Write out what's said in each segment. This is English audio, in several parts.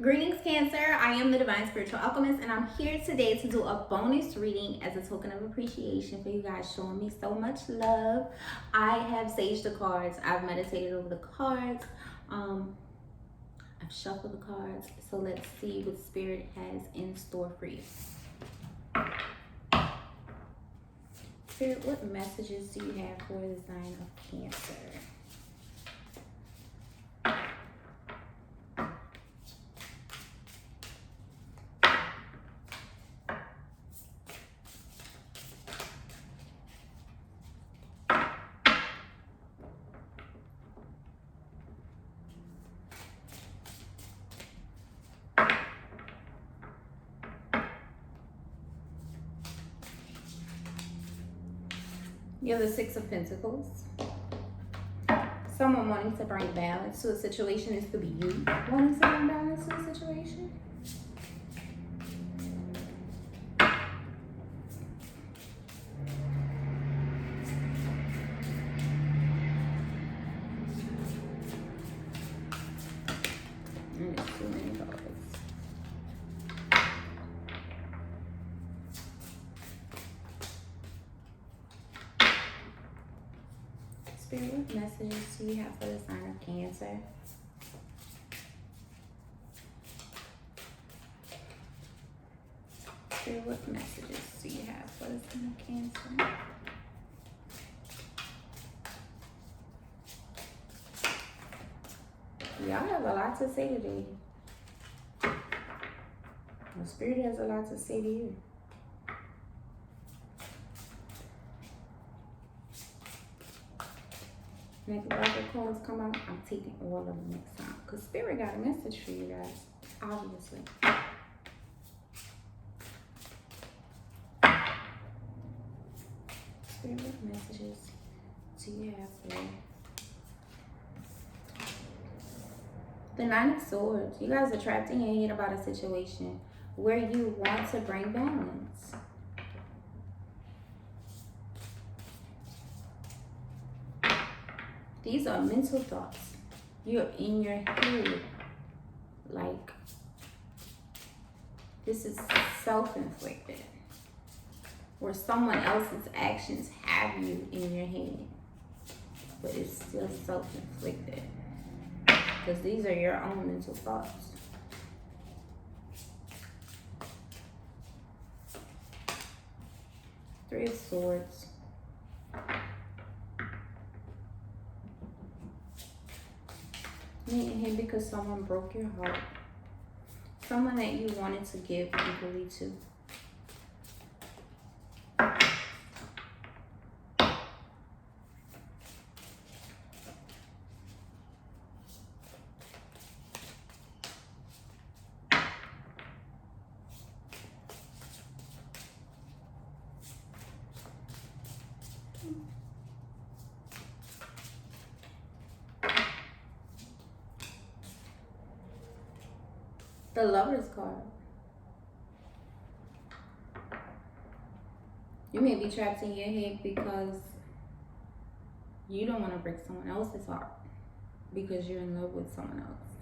Greetings, Cancer. I am the Divine Spiritual Alchemist, and I'm here today to do a bonus reading as a token of appreciation for you guys showing me so much love. I have saged the cards. I've meditated over the cards. I've shuffled the cards. So let's see what Spirit has in store for you. Spirit, what messages do you have for the sign of Cancer? You have the Six of Pentacles. Someone wanting to bring balance to a situation. This could be you wanting to bring balance to a situation. There's too many cards. Spirit, what messages do you have for the sign of Cancer? Spirit, what messages do you have for the sign of Cancer? Y'all have a lot to say today. The Spirit has a lot to say to you. Next other cards come out, I'm taking all of them next time. Because Spirit got a message for you guys, obviously. Spirit, what messages do you have for the Nine of Swords? You guys are trapped in your head about a situation where you want to bring balance. These are mental thoughts. You're in your head. Like, this is self-inflicted. Or someone else's actions have you in your head. But it's still self-inflicted. Because these are your own mental thoughts. Three of Swords. Meeting him because someone broke your heart. Someone that you wanted to give equally to. The Lover's card. You may be trapped in your head because you don't want to break someone else's heart because you're in love with someone else.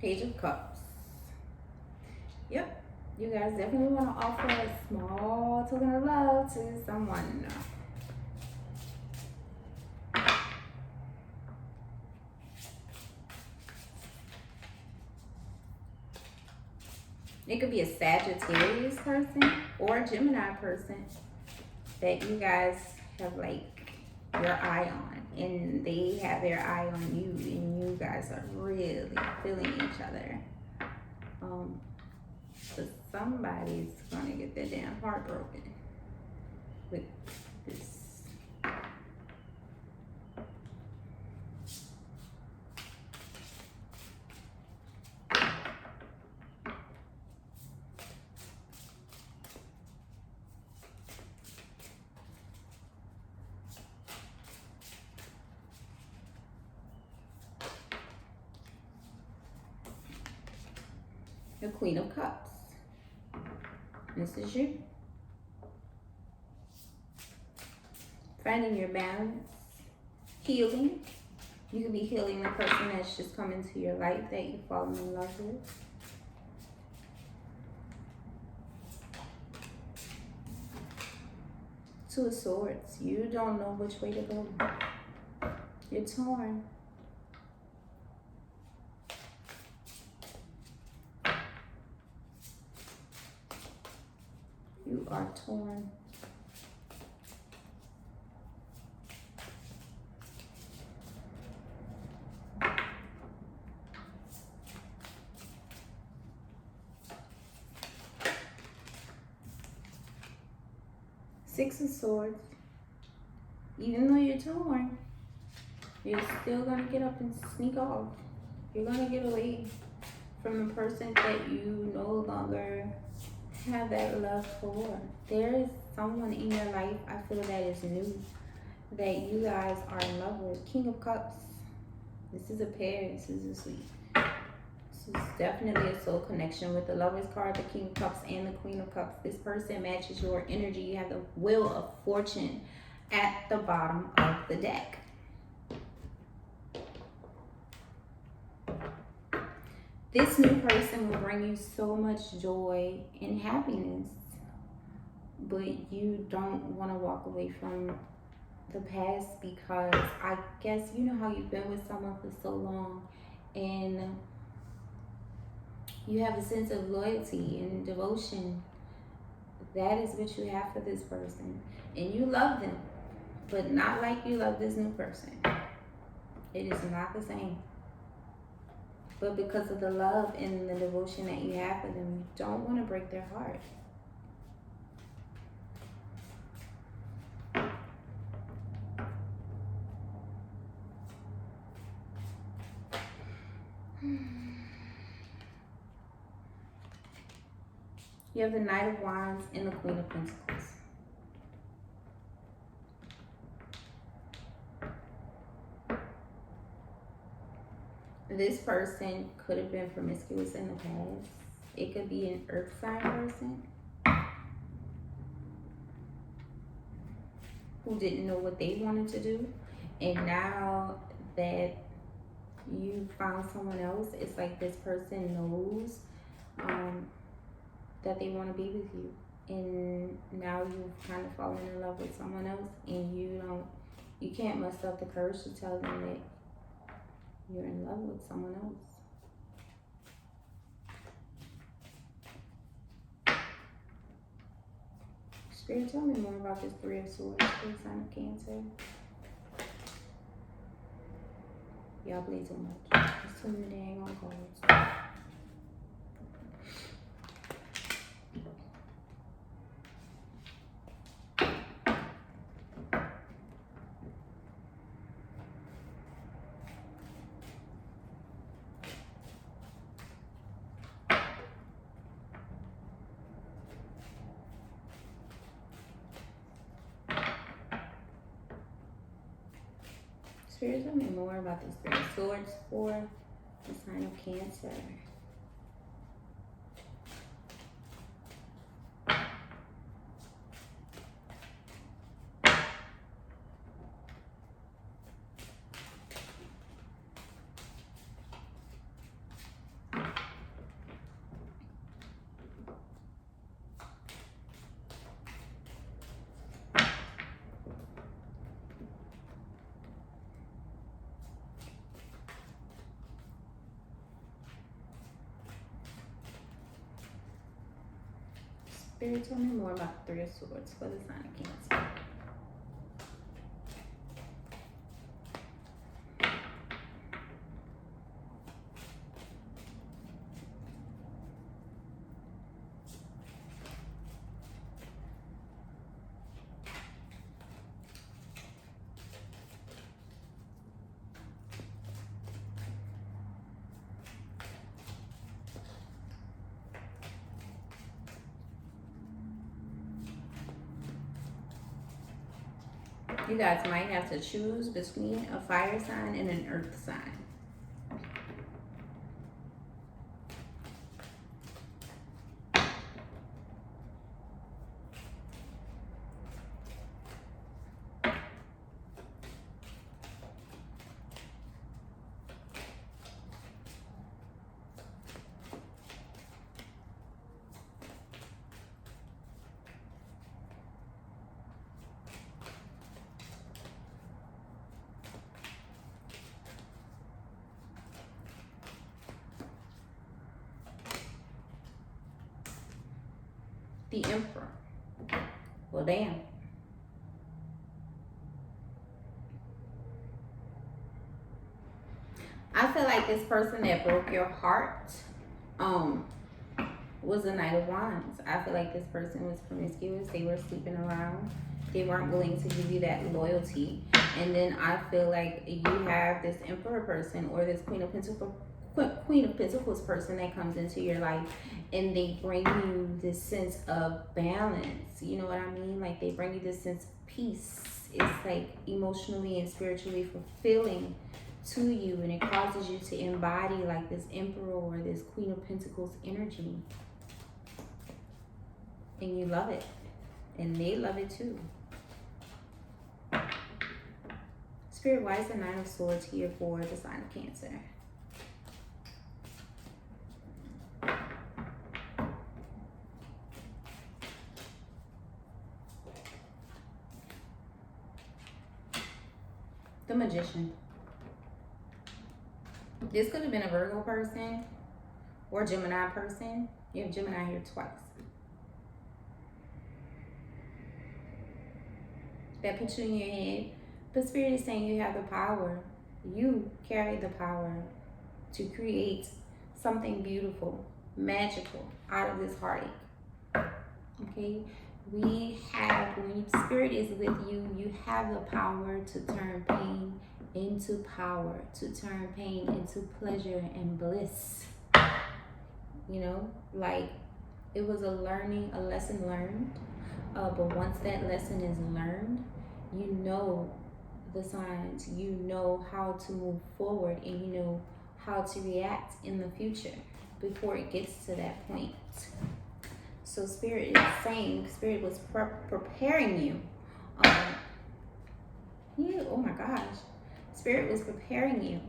Page of Cups. Yep. You guys definitely want to offer a small token of love to someone. It could be a Sagittarius person or a Gemini person that you guys have like your eye on, and they have their eye on you, and you guys are really feeling each other. So somebody's gonna get their damn heart broken with this. The Queen of Cups. This is you. Finding your balance. Healing. You could be healing the person that's just come into your life that you've fallen in love with. Two of Swords. You don't know which way to go. You're torn. You are torn. Six of Swords. Even though you're torn, you're still gonna get up and sneak off. You're gonna get away from the person that you no longer have that love for. There is someone in your life, I feel, that is new, that you guys are in love with. King of Cups. This is a pair. This is a sweet. This is definitely a soul connection with the Lovers card, the King of Cups, and the Queen of Cups. This person matches your energy. You have the Wheel of Fortune at the bottom of the deck. This new person will bring you so much joy and happiness, but you don't want to walk away from the past, because I guess you know how you've been with someone for so long and you have a sense of loyalty and devotion. That is what you have for this person, and you love them, but not like you love this new person. It is not the same. But because of the love and the devotion that you have for them, you don't want to break their heart. You have the Knight of Wands and the Queen of Pentacles. This person could have been promiscuous in the past. It could be an earth sign person who didn't know what they wanted to do. And now that you found someone else, it's like this person knows that they want to be with you. And now you've kind of fallen in love with someone else, and you can't muster up the courage to tell them that you're in love with someone else. Spirit, tell me more about this Three of Swords for the sign of Cancer. Y'all play too much. It's too many dang on cards. Spirit, tell me more about this Three of Swords for the sign of Cancer. Spirit, tell me more about the Three of Swords for the sign of Cancer. You guys might have to choose between a fire sign and an earth sign. The Emperor. Well, damn. I feel like this person that broke your heart was the Knight of Wands. I feel like this person was promiscuous. They were sleeping around. They weren't willing to give you that loyalty. And then I feel like you have this Emperor person or this Queen of Pentacles person that comes into your life, and they bring you this sense of balance. You know what I mean? Like they bring you this sense of peace. It's like emotionally and spiritually fulfilling to you, and it causes you to embody like this Emperor or this Queen of Pentacles energy. And you love it. And they love it too. Spirit, why is the Nine of Swords here for the sign of Cancer? The Magician. This could have been a Virgo person or Gemini person. You have Gemini here twice. That puts you in your head. But Spirit is saying you have the power. You carry the power to create something beautiful, magical out of this heartache. Okay? We have, when Spirit is with you, you have the power to turn pain into power, to turn pain into pleasure and bliss. You know, like it was a lesson learned. But once that lesson is learned, you know the signs, you know how to move forward, and you know how to react in the future before it gets to that point. So Spirit is saying, Spirit was preparing you. Oh my gosh. Spirit was preparing you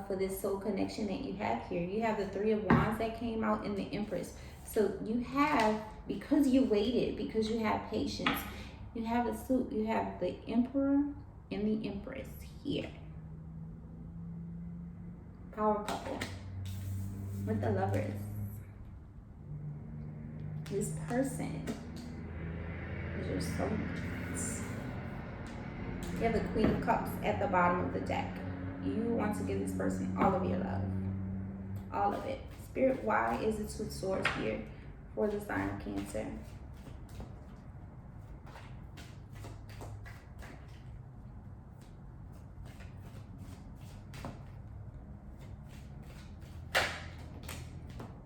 for this soul connection that you have here. You have the Three of Wands that came out in the Empress. So you have, because you waited, because you have patience, you have the Emperor and the Empress here. Power couple with the Lovers. This person is your soulmate. You have the Queen of Cups at the bottom of the deck. You want to give this person all of your love. All of it. Spirit, why is the Two of Swords here for the sign of Cancer?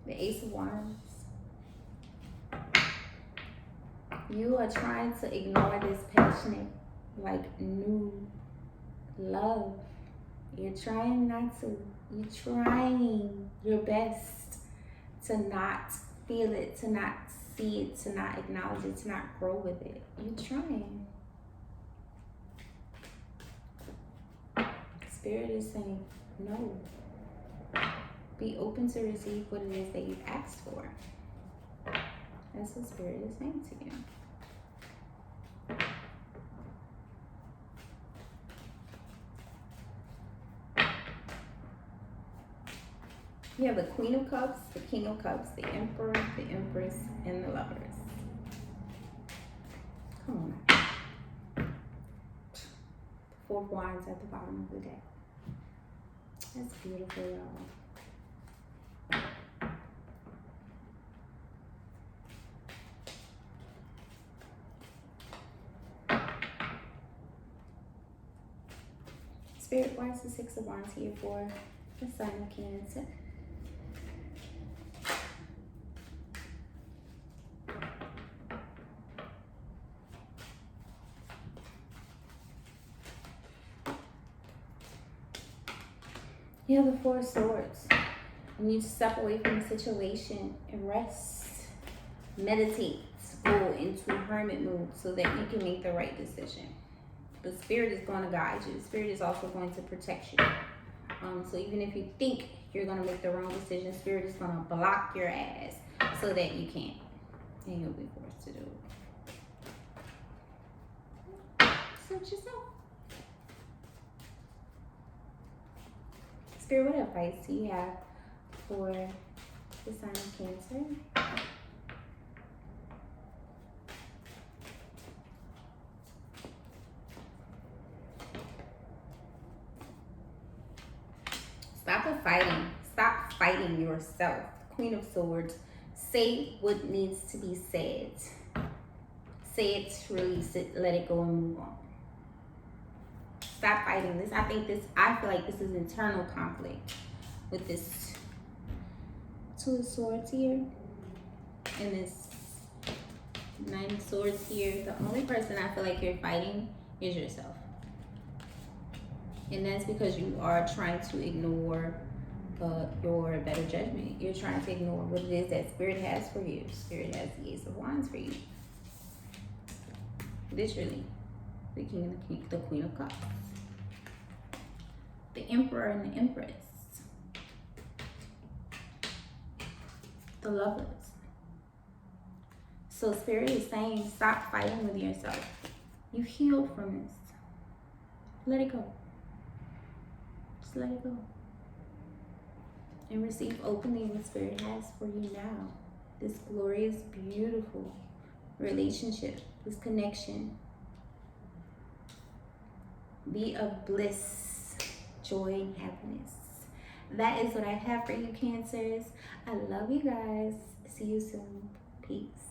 The Ace of Wands. You are trying to ignore this passionate, like, new love. You're trying not to. You're trying your best to not feel it, to not see it, to not acknowledge it, to not grow with it. You're trying. Spirit is saying no. Be open to receive what it is that you've asked for. That's what Spirit is saying to you. You have the Queen of Cups, the King of Cups, the Emperor, the Empress, and the Lovers. Come on now. Four of Wands at the bottom of the deck. That's beautiful, y'all. Spirit, why is the Six of Wands here for the sign of Cancer? You have the Four of Swords. You need to step away from the situation and rest. Meditate. Go into hermit mode so that you can make the right decision. But Spirit is going to guide you. Spirit is also going to protect you. So even if you think you're going to make the wrong decision, Spirit is going to block your ass so that you can't. And you'll be forced to do it. Suit yourself. Spirit, what advice do you have for the sign of Cancer? the fighting. Stop fighting yourself. Queen of Swords. Say what needs to be said. Say it, release it, let it go and move on. Stop fighting this. I feel like this is internal conflict with this Two of Swords here and this Nine of Swords here. The only person I feel like you're fighting is yourself. And that's because you are trying to ignore your better judgment. You're trying to ignore what it is that Spirit has for you. Spirit has the Ace of Wands for you. Literally. The King and the Queen of Cups. The Emperor and the Empress. The Lovers. So Spirit is saying, stop fighting with yourself. You healed from this. Let it go. Just let it go. And receive openly what Spirit has for you now. This glorious, beautiful relationship. This connection. Be of bliss, joy, and happiness. That is what I have for you, Cancers. I love you guys. See you soon. Peace.